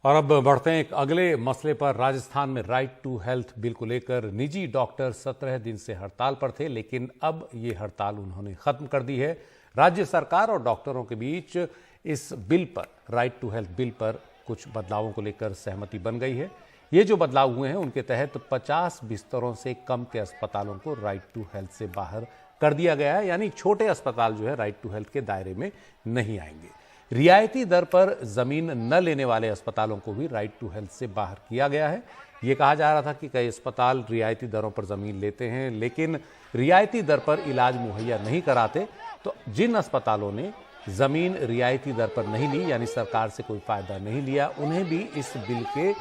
और अब बढ़ते हैं एक अगले मसले पर। राजस्थान में राइट टू हेल्थ बिल को लेकर निजी डॉक्टर 17 दिन से हड़ताल पर थे, लेकिन अब ये हड़ताल उन्होंने खत्म कर दी है। राज्य सरकार और डॉक्टरों के बीच इस बिल पर, राइट टू हेल्थ बिल पर कुछ बदलावों को लेकर सहमति बन गई है। ये जो बदलाव हुए हैं उनके तहत 50 बिस्तरों से कम के अस्पतालों को राइट टू हेल्थ से बाहर कर दिया गया है, यानी छोटे अस्पताल जो है राइट टू हेल्थ के दायरे में नहीं आएंगे। रियायती दर पर जमीन न लेने वाले अस्पतालों को भी राइट टू हेल्थ से बाहर किया गया है। ये कहा जा रहा था कि कई अस्पताल रियायती दरों पर जमीन लेते हैं लेकिन रियायती दर पर इलाज मुहैया नहीं कराते, तो जिन अस्पतालों ने जमीन रियायती दर पर नहीं ली, यानी सरकार से कोई फायदा नहीं लिया, उन्हें भी इस बिल के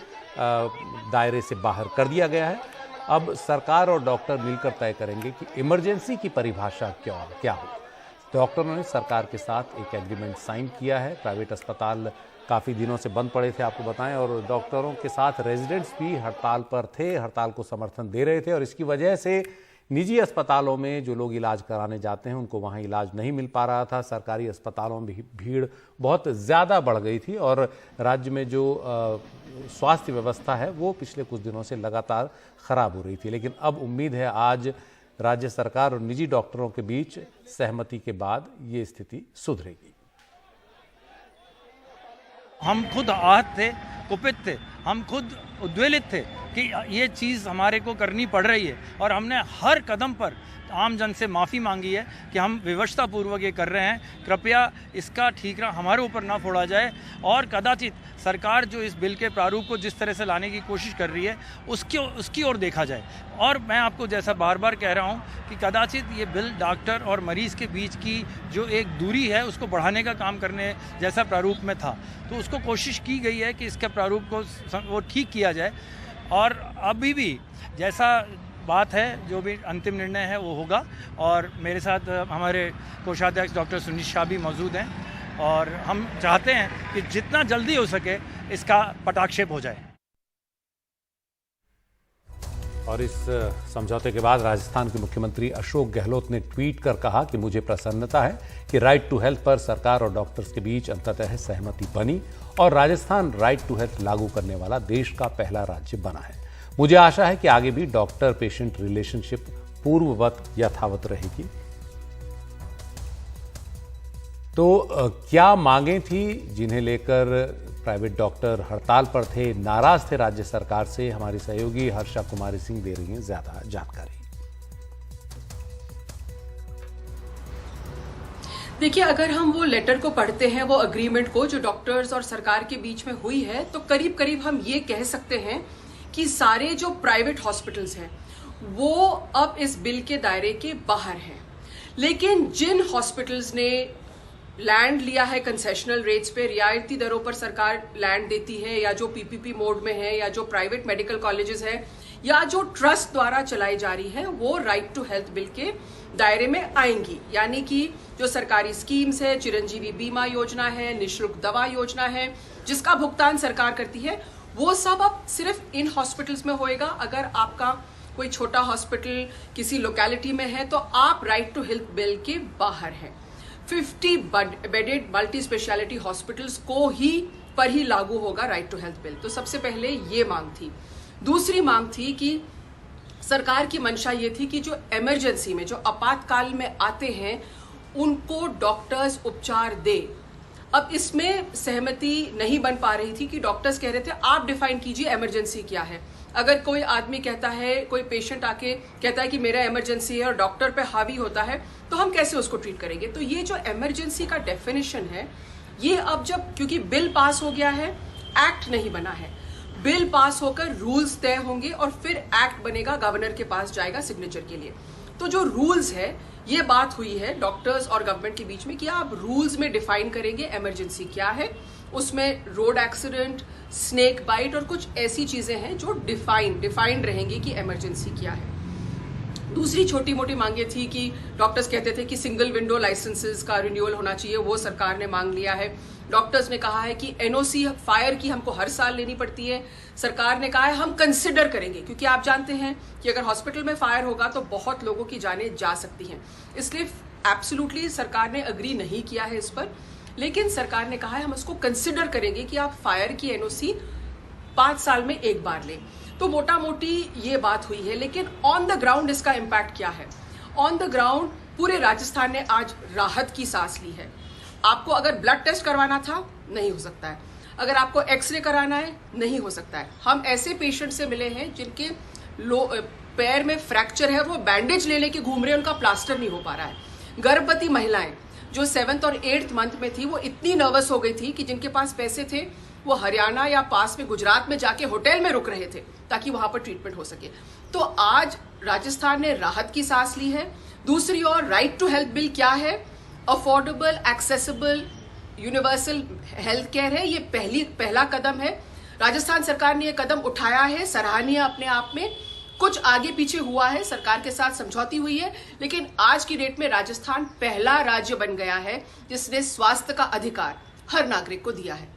दायरे से बाहर कर दिया गया है। अब सरकार और डॉक्टर मिलकर तय करेंगे कि इमरजेंसी की परिभाषा क्या हो। डॉक्टरों ने सरकार के साथ एक एग्रीमेंट साइन किया है। प्राइवेट अस्पताल काफ़ी दिनों से बंद पड़े थे, आपको बताएं, और डॉक्टरों के साथ रेजिडेंट्स भी हड़ताल पर थे, हड़ताल को समर्थन दे रहे थे, और इसकी वजह से निजी अस्पतालों में जो लोग इलाज कराने जाते हैं उनको वहां इलाज नहीं मिल पा रहा था। सरकारी अस्पतालों में भीड़ बहुत ज़्यादा बढ़ गई थी और राज्य में जो स्वास्थ्य व्यवस्था है वो पिछले कुछ दिनों से लगातार खराब हो रही थी। लेकिन अब उम्मीद है आज राज्य सरकार और निजी डॉक्टरों के बीच सहमति के बाद ये स्थिति सुधरेगी। हम खुद आहत थे, कुपित थे, हम खुद उद्वेलित थे कि ये चीज़ हमारे को करनी पड़ रही है, और हमने हर कदम पर आम जन से माफ़ी मांगी है कि हम विवशता पूर्वक ये कर रहे हैं, कृपया इसका ठीकरा हमारे ऊपर ना फोड़ा जाए, और कदाचित सरकार जो इस बिल के प्रारूप को जिस तरह से लाने की कोशिश कर रही है उसकी ओर देखा जाए। और मैं आपको जैसा बार बार कह रहा हूँ कि कदाचित ये बिल डॉक्टर और मरीज़ के बीच की जो एक दूरी है उसको बढ़ाने का काम करने जैसा प्रारूप में था, तो उसको कोशिश की गई है कि इसके प्रारूप को वो ठीक किया जाए। और अभी भी जैसा बात है, जो भी अंतिम निर्णय है वो होगा, और मेरे साथ हमारे कोषाध्यक्ष डॉक्टर सुनील शाह भी मौजूद हैं, और हम चाहते हैं कि जितना जल्दी हो सके इसका पटाक्षेप हो जाए। और इस समझौते के बाद राजस्थान के मुख्यमंत्री अशोक गहलोत ने ट्वीट कर कहा कि मुझे प्रसन्नता है कि राइट टू हेल्थ पर सरकार और डॉक्टर्स के बीच अंततः सहमति बनी और राजस्थान राइट टू हेल्थ लागू करने वाला देश का पहला राज्य बना है। मुझे आशा है कि आगे भी डॉक्टर पेशेंट रिलेशनशिप पूर्ववत यथावत रहेगी। तो क्या मांगें थी जिन्हें लेकर प्राइवेट डॉक्टर हड़ताल पर थे, नाराज थे राज्य सरकार से? हमारी सहयोगी हर्षा कुमारी सिंह दे रही हैं ज्यादा जानकारी। देखिए, अगर हम वो लेटर को पढ़ते हैं, वो अग्रीमेंट को जो डॉक्टर्स और सरकार के बीच में हुई है, तो करीब करीब हम ये कह सकते हैं कि सारे जो प्राइवेट हॉस्पिटल्स हैं वो अब इस बिल के दायरे के बाहर हैं। लेकिन जिन हॉस्पिटल्स ने लैंड लिया है कंसेशनल रेट्स पे, रियायती दरों पर सरकार लैंड देती है, या जो पीपीपी मोड में है, या जो प्राइवेट मेडिकल कॉलेजेस हैं, या जो ट्रस्ट द्वारा चलाई जा रही है, वो राइट टू हेल्थ बिल के दायरे में आएंगी। यानी कि जो सरकारी स्कीम्स है, चिरंजीवी बीमा योजना है, निःशुल्क दवा योजना है, जिसका भुगतान सरकार करती है, वो सब अब सिर्फ इन हॉस्पिटल्स में होएगा। अगर आपका कोई छोटा हॉस्पिटल किसी लोकेलिटी में है तो आप राइट टू हेल्थ बिल के बाहर हैं। 50 बेडेड मल्टी स्पेशलिटी हॉस्पिटल्स को ही लागू होगा राइट टू हेल्थ बिल। तो सबसे पहले ये मांग थी। दूसरी मांग थी कि सरकार की मंशा ये थी कि जो इमरजेंसी में, जो आपातकाल में आते हैं, उनको डॉक्टर्स उपचार दे। अब इसमें सहमति नहीं बन पा रही थी कि डॉक्टर्स कह रहे थे आप डिफाइन कीजिए इमरजेंसी क्या है। अगर कोई आदमी कहता है, कोई पेशेंट आके कहता है कि मेरा इमरजेंसी है और डॉक्टर पे हावी होता है, तो हम कैसे उसको ट्रीट करेंगे? तो ये जो इमरजेंसी का डेफिनेशन है, ये अब जब, क्योंकि बिल पास हो गया है, एक्ट नहीं बना है, बिल पास होकर रूल्स तय होंगे और फिर एक्ट बनेगा, गवर्नर के पास जाएगा सिग्नेचर के लिए। तो जो रूल्स है, ये बात हुई है डॉक्टर्स और गवर्नमेंट के बीच में कि आप रूल्स में डिफाइन करेंगे इमरजेंसी क्या है। उसमें रोड एक्सीडेंट, स्नेक बाइट और कुछ ऐसी चीजें हैं जो डिफाइंड रहेंगी कि इमरजेंसी क्या है। दूसरी छोटी मोटी मांगे थी कि डॉक्टर्स कहते थे कि सिंगल विंडो लाइसेंसेस का रिन्यूअल होना चाहिए, वो सरकार ने मांग लिया है। डॉक्टर्स ने कहा है कि एनओसी फायर की हमको हर साल लेनी पड़ती है, सरकार ने कहा है हम कंसिडर करेंगे, क्योंकि आप जानते हैं कि अगर हॉस्पिटल में फायर होगा तो बहुत लोगों की जानें जा सकती हैं। इसलिए एब्सोल्युटली सरकार ने अग्री नहीं किया है इस पर। लेकिन सरकार ने कहा है हम उसको कंसिडर करेंगे कि आप फायर की एनओसी 5 साल में एक बार लें। तो मोटा मोटी ये बात हुई है, लेकिन ऑन द ग्राउंड इसका इम्पैक्ट क्या है? ऑन द ग्राउंड पूरे राजस्थान ने आज राहत की सांस ली है। आपको अगर ब्लड टेस्ट करवाना था, नहीं हो सकता है। अगर आपको एक्सरे कराना है, नहीं हो सकता है। हम ऐसे पेशेंट से मिले हैं जिनके पैर में फ्रैक्चर है, वो बैंडेज ले लेके घूम रहे हैं, उनका प्लास्टर नहीं हो पा रहा है। गर्भवती महिलाएं जो 7th और 8th मंथ में थी, वो इतनी नर्वस हो गई थी कि जिनके पास पैसे थे वो हरियाणा या पास में गुजरात में जाके होटल में रुक रहे थे ताकि वहां पर ट्रीटमेंट हो सके। तो आज राजस्थान ने राहत की सांस ली है। दूसरी ओर राइट टू हेल्थ बिल क्या है? Affordable, accessible, universal health care है। ये पहला कदम है। राजस्थान सरकार ने ये कदम उठाया है, सराहनीय अपने आप में। कुछ आगे पीछे हुआ है, सरकार के साथ समझौती हुई है, लेकिन आज की डेट में राजस्थान पहला राज्य बन गया है जिसने स्वास्थ्य का अधिकार हर नागरिक को दिया है।